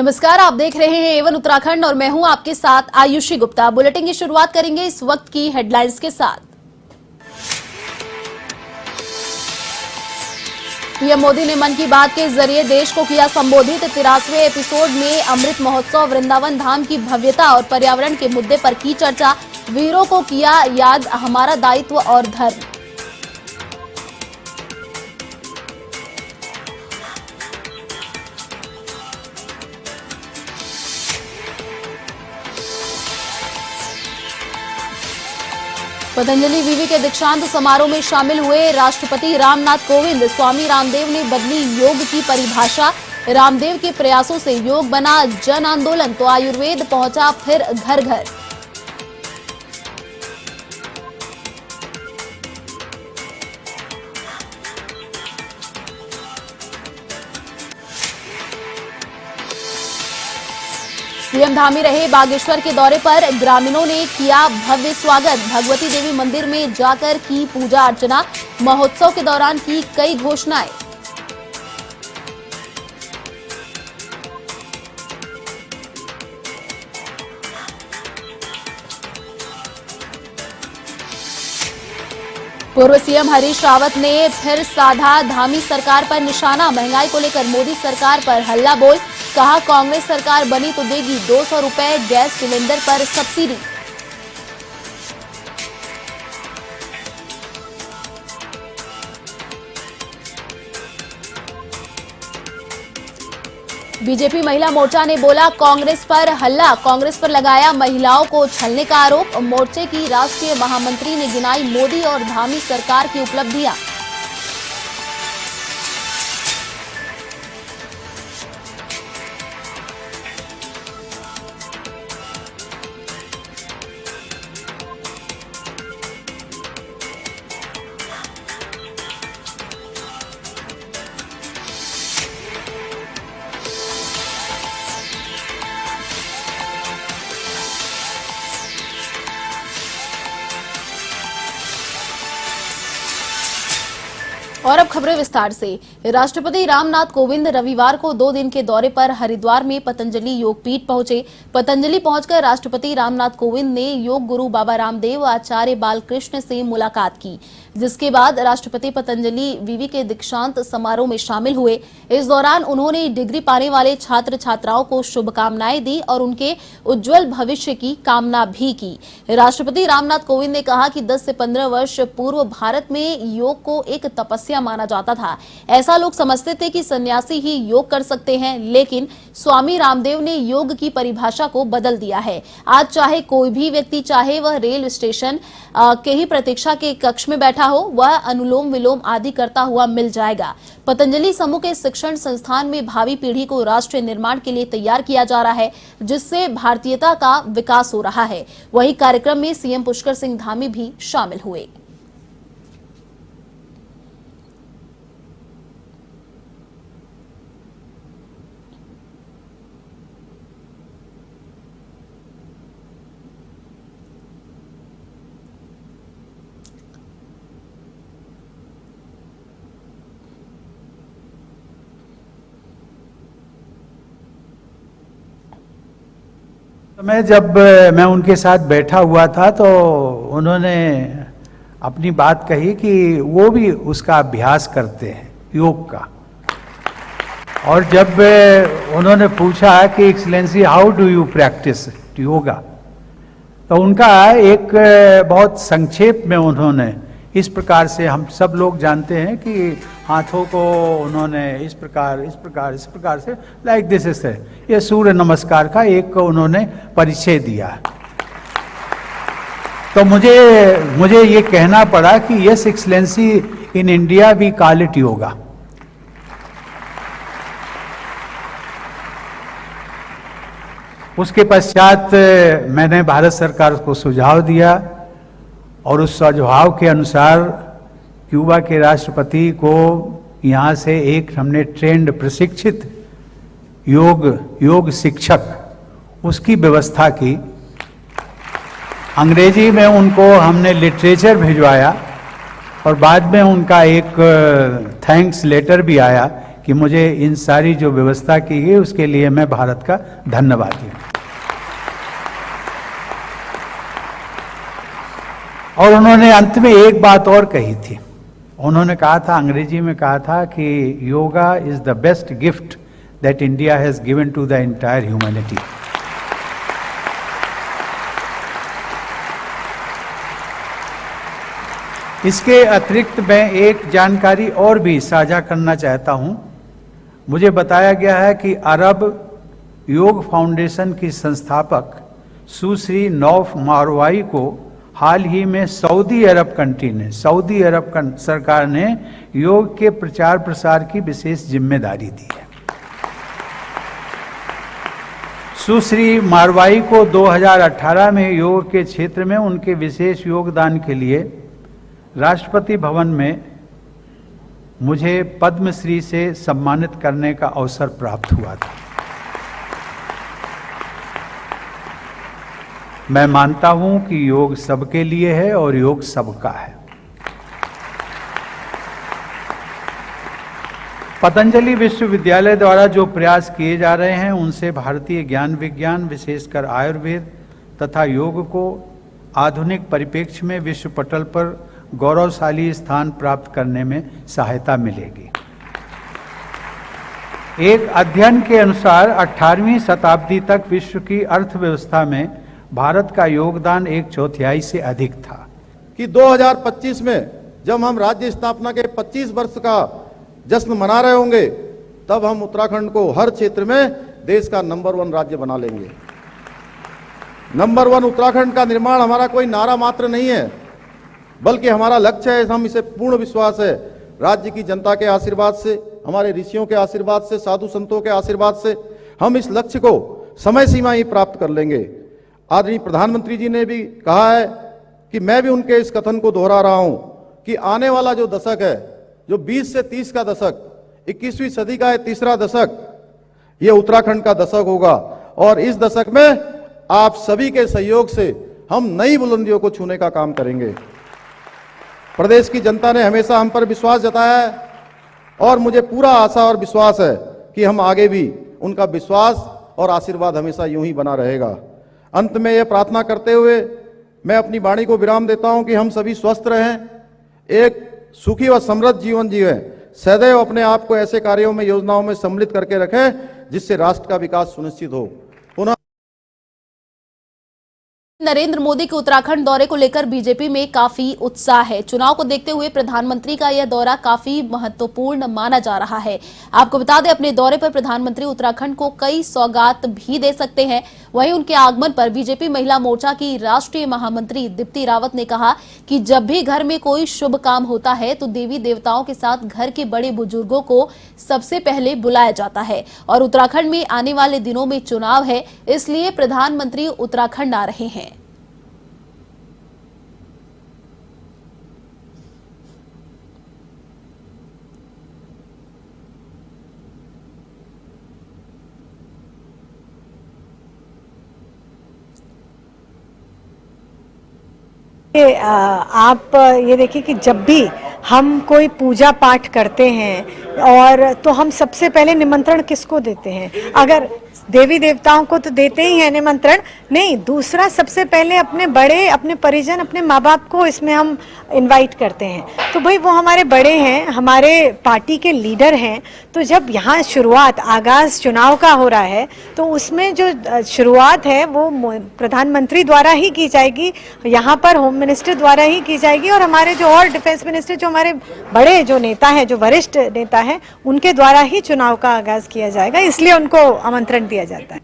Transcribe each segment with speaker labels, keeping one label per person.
Speaker 1: नमस्कार, आप देख रहे हैं एवन उत्तराखंड और मैं हूं आपके साथ आयुषी गुप्ता। बुलेटिन की शुरुआत करेंगे इस वक्त की हेडलाइंस के साथ। पीएम मोदी ने मन की बात के जरिए देश को किया संबोधित। 83वें एपिसोड में अमृत महोत्सव, वृंदावन धाम की भव्यता और पर्यावरण के मुद्दे पर की चर्चा। वीरों को किया याद, हमारा दायित्व और धर्म। पतंजलि विवि के दीक्षांत समारोह में शामिल हुए राष्ट्रपति रामनाथ कोविंद। स्वामी रामदेव ने बदली योग की परिभाषा। रामदेव के प्रयासों से योग बना जन आंदोलन, तो आयुर्वेद पहुंचा फिर घर घर। सीएम धामी रहे बागेश्वर के दौरे पर, ग्रामीणों ने किया भव्य स्वागत। भगवती देवी मंदिर में जाकर की पूजा अर्चना। महोत्सव के दौरान की कई घोषणाएं। पूर्व सीएम हरीश रावत ने फिर साधा धामी सरकार पर निशाना। महंगाई को लेकर मोदी सरकार पर हल्ला बोल। कहा, कांग्रेस सरकार बनी तो देगी 200 रुपए गैस सिलेंडर पर सब्सिडी। बीजेपी महिला मोर्चा ने बोला, कांग्रेस पर हल्ला। कांग्रेस पर लगाया महिलाओं को छलने का आरोप। मोर्चे की राष्ट्रीय महामंत्री ने गिनाई मोदी और धामी सरकार की उपलब्धियां। और अब खबरें विस्तार से। राष्ट्रपति रामनाथ कोविंद रविवार को 2 दिन के दौरे पर हरिद्वार में पतंजलि योगपीठ पहुंचे। पतंजलि पहुंचकर राष्ट्रपति रामनाथ कोविंद ने योग गुरु बाबा रामदेव, आचार्य बालकृष्ण से मुलाकात की, जिसके बाद राष्ट्रपति पतंजलि विवि के दीक्षांत समारोह में शामिल हुए। इस दौरान उन्होंने डिग्री पाने वाले छात्र छात्राओं को शुभकामनाएं दी और उनके उज्जवल भविष्य की कामना भी की। राष्ट्रपति रामनाथ कोविंद ने कहा कि 10 से 15 वर्ष पूर्व भारत में योग को एक तपस्या माना जाता था। ऐसा लोग समझते थे कि सन्यासी ही योग कर सकते हैं, लेकिन स्वामी रामदेव ने योग की परिभाषा को बदल दिया है। आज चाहे कोई भी व्यक्ति, चाहे वह रेल स्टेशन के ही प्रतीक्षा के कक्ष में बैठा हो, वह अनुलोम विलोम आदि करता हुआ मिल जाएगा। पतंजलि समूह के शिक्षण संस्थान में भावी पीढ़ी को राष्ट्र निर्माण के लिए तैयार किया जा रहा है, जिससे भारतीयता का विकास हो रहा है। वहीं कार्यक्रम में सीएम पुष्कर सिंह धामी भी शामिल हुए।
Speaker 2: जब मैं उनके साथ बैठा हुआ था तो उन्होंने अपनी बात कही कि वो भी उसका अभ्यास करते हैं, योग का। और जब उन्होंने पूछा कि excellency how do you practice yoga, तो उनका एक बहुत संक्षेप में उन्होंने इस प्रकार से, हम सब लोग जानते हैं कि हाथों को उन्होंने इस प्रकार से लाइक दिस इज, ये सूर्य नमस्कार का एक उन्होंने परिचय दिया। तो मुझे ये कहना पड़ा कि yes excellency, in India we call it yoga. उसके पश्चात मैंने भारत सरकार को सुझाव दिया और उस सुझाव के अनुसार क्यूबा के राष्ट्रपति को यहाँ से एक हमने ट्रेंड प्रशिक्षित योग शिक्षक उसकी व्यवस्था की। अंग्रेजी में उनको हमने लिटरेचर भिजवाया और बाद में उनका एक थैंक्स लेटर भी आया कि मुझे इन सारी जो व्यवस्था की गई उसके लिए मैं भारत का धन्यवादी हूँ। और उन्होंने अंत में एक बात और कही थी। उन्होंने कहा था, अंग्रेजी में कहा था कि yoga is the best gift that India has given to the entire humanity. इसके अतिरिक्त मैं एक जानकारी और भी साझा करना चाहता हूं। मुझे बताया गया है कि अरब योग फाउंडेशन की संस्थापक सुश्री नौफ मारवाई को हाल ही में सऊदी अरब सरकार ने योग के प्रचार प्रसार की विशेष जिम्मेदारी दी है। सुश्री मारवाई को 2018 में योग के क्षेत्र में उनके विशेष योगदान के लिए राष्ट्रपति भवन में मुझे पद्मश्री से सम्मानित करने का अवसर प्राप्त हुआ था। मैं मानता हूं कि योग सबके लिए है और योग सबका है। पतंजलि विश्वविद्यालय द्वारा जो प्रयास किए जा रहे हैं उनसे भारतीय ज्ञान विज्ञान, विशेषकर आयुर्वेद तथा योग को आधुनिक परिप्रेक्ष्य में विश्व पटल पर गौरवशाली स्थान प्राप्त करने में सहायता मिलेगी। एक अध्ययन के अनुसार 18वीं शताब्दी तक विश्व की अर्थव्यवस्था में भारत का योगदान 1/4 से अधिक था।
Speaker 3: कि 2025 में जब हम राज्य स्थापना के 25 वर्ष का जश्न मना रहे होंगे, तब हम उत्तराखंड को हर क्षेत्र में देश का नंबर 1 राज्य बना लेंगे। नंबर 1 उत्तराखंड का निर्माण हमारा कोई नारा मात्र नहीं है, बल्कि हमारा लक्ष्य है। हम इसे पूर्ण विश्वास है, राज्य की जनता के आशीर्वाद से, हमारे ऋषियों के आशीर्वाद से, साधु संतों के आशीर्वाद से हम इस लक्ष्य को समय सीमा ही प्राप्त कर लेंगे। आदरणीय प्रधानमंत्री जी ने भी कहा है कि मैं भी उनके इस कथन को दोहरा रहा हूं कि आने वाला जो दशक है, जो 20 से 30 का दशक, 21वीं सदी का है तीसरा दशक, ये उत्तराखंड का दशक होगा। और इस दशक में आप सभी के सहयोग से हम नई बुलंदियों को छूने का काम करेंगे। प्रदेश की जनता ने हमेशा हम पर विश्वास जताया है और मुझे पूरा आशा और विश्वास है कि हम आगे भी उनका विश्वास और आशीर्वाद हमेशा यूं ही बना रहेगा। अंत में यह प्रार्थना करते हुए मैं अपनी वाणी को विराम देता हूं कि हम सभी स्वस्थ रहें, एक सुखी व समृद्ध जीवन जिएं, सदैव अपने आप को ऐसे कार्यों में, योजनाओं में सम्मिलित करके रखें जिससे राष्ट्र का विकास सुनिश्चित हो। पुनः
Speaker 1: नरेंद्र मोदी के उत्तराखंड दौरे को लेकर बीजेपी में काफी उत्साह है। चुनाव को देखते हुए प्रधानमंत्री का यह दौरा काफी महत्वपूर्ण माना जा रहा है। आपको बता दें, अपने दौरे पर प्रधानमंत्री उत्तराखंड को कई सौगात भी दे सकते हैं। वहीं उनके आगमन पर बीजेपी महिला मोर्चा की राष्ट्रीय महामंत्री दीप्ति रावत ने कहा कि जब भी घर में कोई शुभ काम होता है तो देवी देवताओं के साथ घर के बड़े बुजुर्गों को सबसे पहले बुलाया जाता है और उत्तराखंड में आने वाले दिनों में चुनाव है, इसलिए प्रधानमंत्री उत्तराखंड आ रहे हैं।
Speaker 4: आप ये देखिए कि जब भी हम कोई पूजा पाठ करते हैं और तो हम सबसे पहले निमंत्रण किसको देते हैं? अगर देवी देवताओं को तो देते ही हैं निमंत्रण, नहीं, दूसरा सबसे पहले अपने बड़े, अपने परिजन, अपने माँ बाप को इसमें हम इनवाइट करते हैं। तो भाई वो हमारे बड़े हैं, हमारे पार्टी के लीडर हैं। तो जब यहाँ शुरुआत, आगाज चुनाव का हो रहा है, तो उसमें जो शुरुआत है वो प्रधानमंत्री द्वारा ही की जाएगी, यहाँ पर होम मिनिस्टर द्वारा ही की जाएगी और हमारे जो और डिफेंस मिनिस्टर, जो हमारे बड़े जो नेता हैं, जो वरिष्ठ नेता हैं, उनके द्वारा ही चुनाव का आगाज किया जाएगा, इसलिए उनको आमंत्रण दिया जाता है।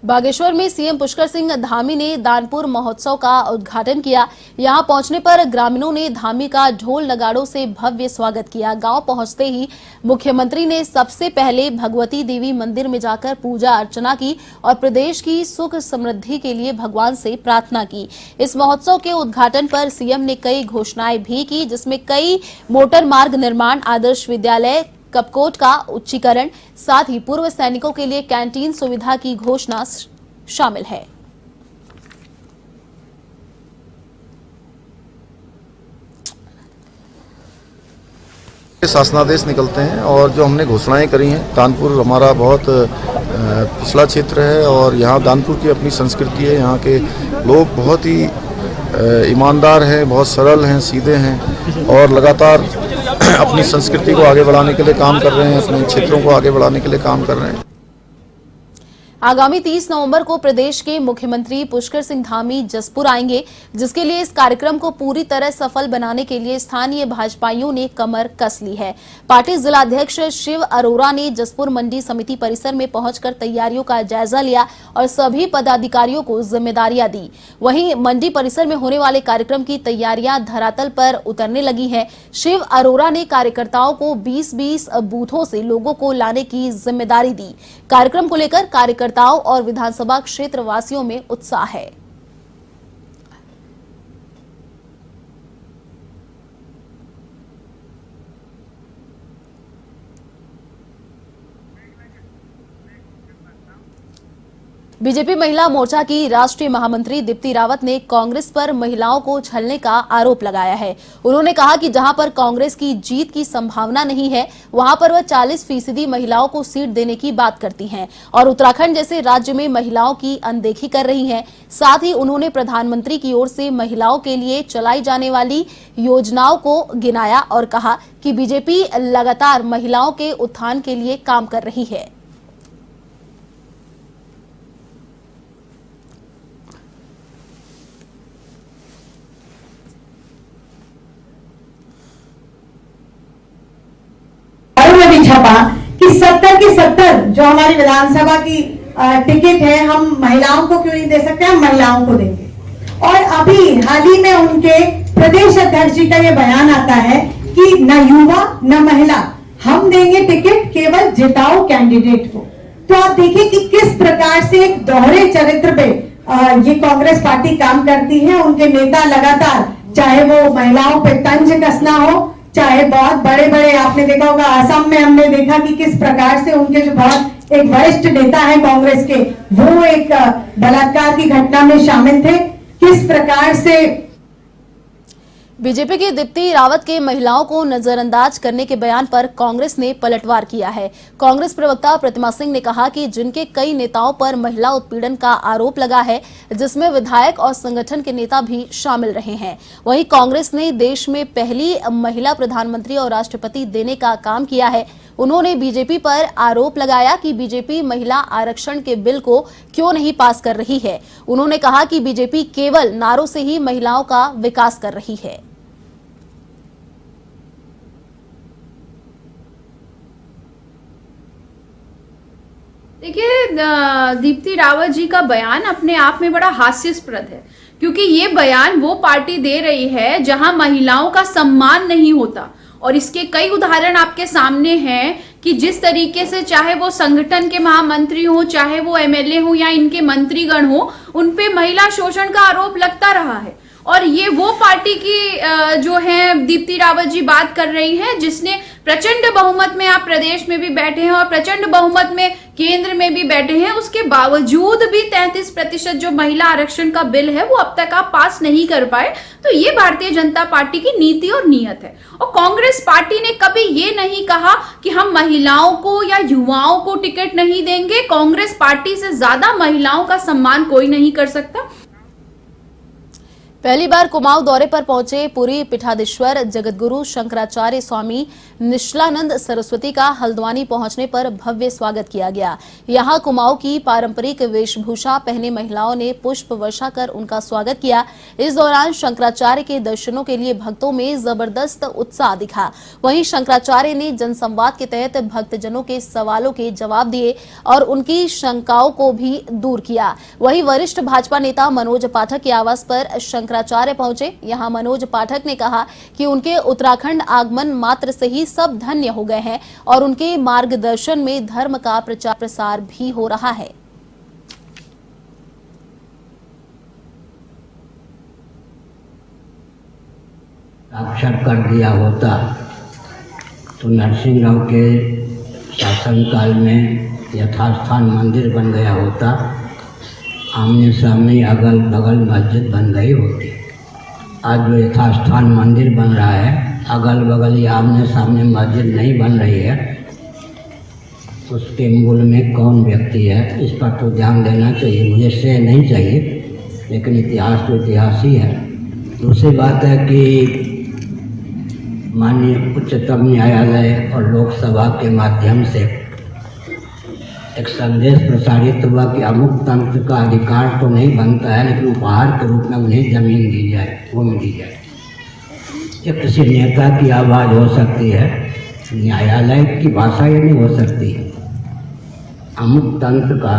Speaker 1: बागेश्वर में सीएम पुष्कर सिंह धामी ने दानपुर महोत्सव का उद्घाटन किया। यहां पहुंचने पर ग्रामीणों ने धामी का ढोल नगाड़ों से भव्य स्वागत किया। गांव पहुंचते ही मुख्यमंत्री ने सबसे पहले भगवती देवी मंदिर में जाकर पूजा अर्चना की और प्रदेश की सुख समृद्धि के लिए भगवान से प्रार्थना की। इस महोत्सव के उद्घाटन पर सीएम ने कई घोषणाएं भी की, जिसमें कई मोटर मार्ग निर्माण, आदर्श विद्यालय, कपकोट का उच्चीकरण, साथ ही पूर्व सैनिकों के लिए कैंटीन सुविधा की घोषणा शामिल है।
Speaker 3: शासनादेश निकलते हैं और जो हमने घोषणाएं करी हैं, दानपुर हमारा बहुत पिछड़ा क्षेत्र है और यहाँ दानपुर की अपनी संस्कृति है। यहाँ के लोग बहुत ही ईमानदार हैं, बहुत सरल हैं, सीधे हैं और लगातार अपनी संस्कृति को आगे बढ़ाने के लिए काम कर रहे हैं, अपने क्षेत्रों को आगे बढ़ाने के लिए काम कर रहे हैं।
Speaker 1: आगामी 30 नवंबर को प्रदेश के मुख्यमंत्री पुष्कर सिंह धामी जसपुर आएंगे, जिसके लिए इस कार्यक्रम को पूरी तरह सफल बनाने के लिए स्थानीय भाजपाइयों ने कमर कस ली है। पार्टी जिलाध्यक्ष शिव अरोरा ने जसपुर मंडी समिति परिसर में पहुंचकर तैयारियों का जायजा लिया और सभी पदाधिकारियों को जिम्मेदारियां दी। वहीं मंडी परिसर में होने वाले कार्यक्रम की तैयारियां धरातल पर उतरने लगी है। शिव अरोरा ने कार्यकर्ताओं को 20-20 बूथों से लोगों को लाने की जिम्मेदारी दी। कार्यक्रम को लेकर कार्यकर्ताओं और विधानसभा क्षेत्र वासियों में उत्साह है। बीजेपी महिला मोर्चा की राष्ट्रीय महामंत्री दीप्ति रावत ने कांग्रेस पर महिलाओं को छलने का आरोप लगाया है। उन्होंने कहा कि जहां पर कांग्रेस की जीत की संभावना नहीं है, वहां पर वह 40% महिलाओं को सीट देने की बात करती हैं और उत्तराखंड जैसे राज्य में महिलाओं की अनदेखी कर रही हैं। साथ ही उन्होंने प्रधानमंत्री की ओर से महिलाओं के लिए चलाई जाने वाली योजनाओं को गिनाया और कहा कि बीजेपी लगातार महिलाओं के उत्थान के लिए काम कर रही है।
Speaker 4: छपा कि 70 की 70 जो हमारी विधानसभा की टिकट है, हम महिलाओं को क्यों नहीं दे सकते, हम महिलाओं को देंगे। और अभी हाल ही में उनके प्रदेश अध्यक्ष जी का ये बयान आता है कि न युवा न महिला, हम देंगे टिकट केवल जिताऊ कैंडिडेट को। तो आप देखिए कि किस प्रकार से एक दोहरे चरित्र पे ये कांग्रेस पार्टी काम करती है। उनके नेता लगातार, चाहे वो महिलाओं पे तंज कसना हो, चाहे बहुत बड़े बड़े, आपने देखा होगा असम में हमने देखा कि किस प्रकार से उनके जो बहुत एक वरिष्ठ नेता है कांग्रेस के, वो एक बलात्कार की घटना में शामिल थे। किस प्रकार से
Speaker 1: बीजेपी की दीप्ति रावत के महिलाओं को नजरअंदाज करने के बयान पर कांग्रेस ने पलटवार किया है। कांग्रेस प्रवक्ता प्रतिमा सिंह ने कहा कि जिनके कई नेताओं पर महिला उत्पीड़न का आरोप लगा है, जिसमें विधायक और संगठन के नेता भी शामिल रहे हैं। वहीं कांग्रेस ने देश में पहली महिला प्रधानमंत्री और राष्ट्रपति देने का काम किया है। उन्होंने बीजेपी पर आरोप लगाया कि बीजेपी महिला आरक्षण के बिल को क्यों नहीं पास कर रही है। उन्होंने कहा कि बीजेपी केवल नारों से ही महिलाओं का विकास कर रही है।
Speaker 5: देखिए, दीप्ति रावत जी का बयान अपने आप में बड़ा हास्यास्पद है, क्योंकि ये बयान वो पार्टी दे रही है जहां महिलाओं का सम्मान नहीं होता। और इसके कई उदाहरण आपके सामने हैं कि जिस तरीके से चाहे वो संगठन के महामंत्री हो, चाहे वो एमएलए हो या इनके मंत्रीगण हो, उन पे महिला शोषण का आरोप लगता रहा है। और ये वो पार्टी की जो है दीप्ति रावत जी बात कर रही हैं, जिसने प्रचंड बहुमत में, आप प्रदेश में भी बैठे हैं और प्रचंड बहुमत में केंद्र में भी बैठे हैं, उसके बावजूद भी 33% जो महिला आरक्षण का बिल है वो अब तक आप पास नहीं कर पाए। तो ये भारतीय जनता पार्टी की नीति और नीयत है। और कांग्रेस पार्टी ने कभी ये नहीं कहा कि हम महिलाओं को या युवाओं को टिकट नहीं देंगे। कांग्रेस पार्टी से ज्यादा महिलाओं का सम्मान कोई नहीं कर सकता।
Speaker 1: पहली बार कुमाऊं दौरे पर पहुंचे पुरी पीठाधीश्वर जगतगुरु शंकराचार्य स्वामी निश्चलानंद सरस्वती का हल्द्वानी पहुंचने पर भव्य स्वागत किया गया। यहां कुमाऊं की पारंपरिक वेशभूषा पहने महिलाओं ने पुष्प वर्षा कर उनका स्वागत किया। इस दौरान शंकराचार्य के दर्शनों के लिए भक्तों में जबरदस्त उत्साह दिखा। वहीं शंकराचार्य ने जनसंवाद के तहत भक्तजनों के सवालों के जवाब दिए और उनकी शंकाओं को भी दूर किया। वहीं वरिष्ठ भाजपा नेता मनोज पाठक के आवास पर शंकराचार्य पहुंचे। यहां मनोज पाठक ने कहा कि उनके उत्तराखंड आगमन मात्र से ही सब धन्य हो गए हैं और उनके मार्गदर्शन में धर्म का प्रचार प्रसार भी हो रहा है।
Speaker 6: अक्षर कर दिया होता तो नरसिंह राव के शासनकाल में यथास्थान मंदिर बन गया होता, आमने सामने अगल बगल मस्जिद बन गई होती। आज जो यथास्थान मंदिर बन रहा है अगल बगल या आमने सामने मस्जिद नहीं बन रही है, उसके मूल में कौन व्यक्ति है, इस पर तो ध्यान देना चाहिए। मुझे श्रेय नहीं चाहिए, लेकिन इतिहास तो इतिहास ही है। दूसरी बात है कि माननीय उच्चतम न्यायालय और लोकसभा के माध्यम से एक संदेश प्रसारित हुआ कि अमुक तंत्र का अधिकार तो नहीं बनता है, लेकिन उपहार के रूप में उन्हें जमीन दी जाए, भूमि दी जाए। ये किसी नेता की आवाज़ हो सकती है, न्यायालय की भाषा ये नहीं हो सकती। अमुक तंत्र का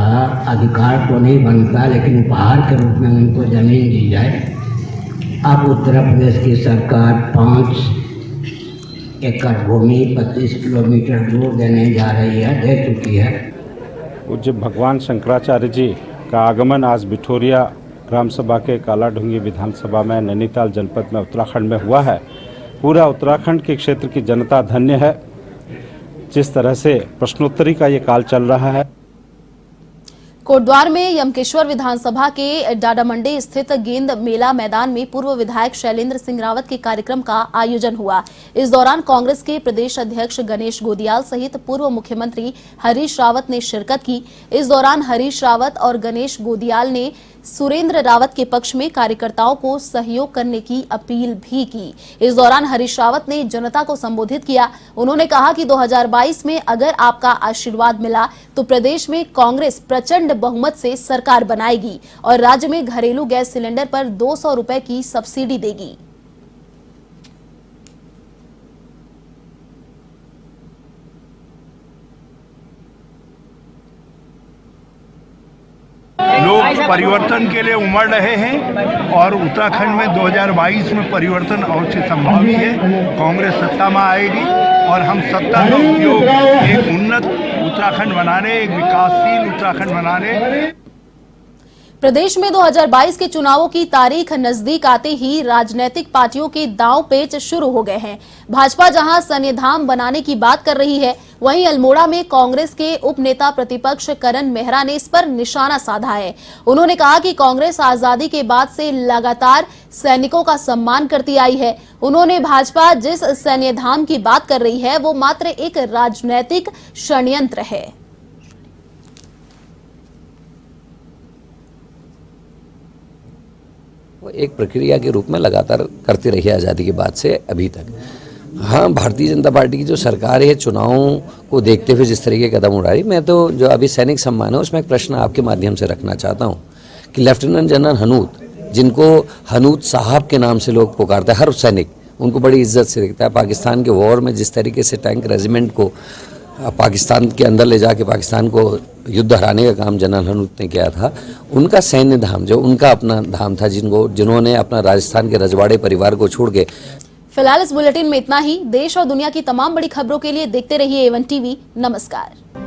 Speaker 6: अधिकार तो नहीं बनता, लेकिन उपहार के रूप में उनको जमीन दी जाए। अब उत्तर प्रदेश की सरकार 5 एकड़ भूमि 25 किलोमीटर दूर देने जा रही है, दे चुकी है।
Speaker 7: पूज्य भगवान शंकराचार्य जी का आगमन आज बिठोरिया ग्राम सभा के कालाढूंगी विधानसभा में नैनीताल जनपद में उत्तराखंड में हुआ है। पूरा उत्तराखंड के क्षेत्र की जनता धन्य है। जिस तरह से प्रश्नोत्तरी का ये काल चल रहा है।
Speaker 1: कोटद्वार में यमकेश्वर विधानसभा के डाडामंडी स्थित गेंद मेला मैदान में पूर्व विधायक शैलेंद्र सिंह रावत के कार्यक्रम का आयोजन हुआ। इस दौरान कांग्रेस के प्रदेश अध्यक्ष गणेश गोदियाल सहित पूर्व मुख्यमंत्री हरीश रावत ने शिरकत की। इस दौरान हरीश रावत और गणेश गोदियाल ने सुरेंद्र रावत के पक्ष में कार्यकर्ताओं को सहयोग करने की अपील भी की। इस दौरान हरीश रावत ने जनता को संबोधित किया। उन्होंने कहा कि 2022 में अगर आपका आशीर्वाद मिला तो प्रदेश में कांग्रेस प्रचंड बहुमत से सरकार बनाएगी और राज्य में घरेलू गैस सिलेंडर पर 200 रुपए की सब्सिडी देगी।
Speaker 8: लोग परिवर्तन के लिए उमड़ रहे हैं और उत्तराखंड में 2022 में परिवर्तन अवश्य संभावी है। कांग्रेस सत्ता में आएगी और हम सत्ता का उपयोग एक उन्नत उत्तराखंड बनाने, एक विकासशील उत्तराखंड बनाने।
Speaker 1: प्रदेश में 2022 के चुनावों की तारीख नजदीक आते ही राजनीतिक पार्टियों के दांव पेच शुरू हो गए हैं। भाजपा जहां सन्निधान बनाने की बात कर रही है, वहीं अल्मोड़ा में कांग्रेस के उप नेता प्रतिपक्ष करण मेहरा ने इस पर निशाना साधा है। उन्होंने कहा कि कांग्रेस आजादी के बाद से लगातार सैनिकों का सम्मान करती आई है। उन्होंने भाजपा जिस सन्निधान की बात कर रही है वो मात्र एक राजनीतिक षड्यंत्र है।
Speaker 9: वो एक प्रक्रिया के रूप में लगातार करती रही है आज़ादी के बाद से अभी तक। हाँ, भारतीय जनता पार्टी की जो सरकार है चुनावों को देखते हुए जिस तरीके के कदम उठा रही, मैं तो जो अभी सैनिक सम्मान है उसमें एक प्रश्न आपके माध्यम से रखना चाहता हूँ कि लेफ्टिनेंट जनरल हनूत, जिनको हनूत साहब के नाम से लोग पुकारते हैं, हर सैनिक उनको बड़ी इज्जत से देखता है। पाकिस्तान के वॉर में जिस तरीके से टैंक रेजिमेंट को पाकिस्तान के अंदर ले जाके पाकिस्तान को युद्ध हराने का काम जनरल हनूत ने किया था, उनका सैन्य धाम जो उनका अपना धाम था, जिन्होंने अपना राजस्थान के रजवाड़े परिवार को छोड़ के।
Speaker 1: फिलहाल इस बुलेटिन में इतना ही। देश और दुनिया की तमाम बड़ी खबरों के लिए देखते रहिए A1 TV। नमस्कार।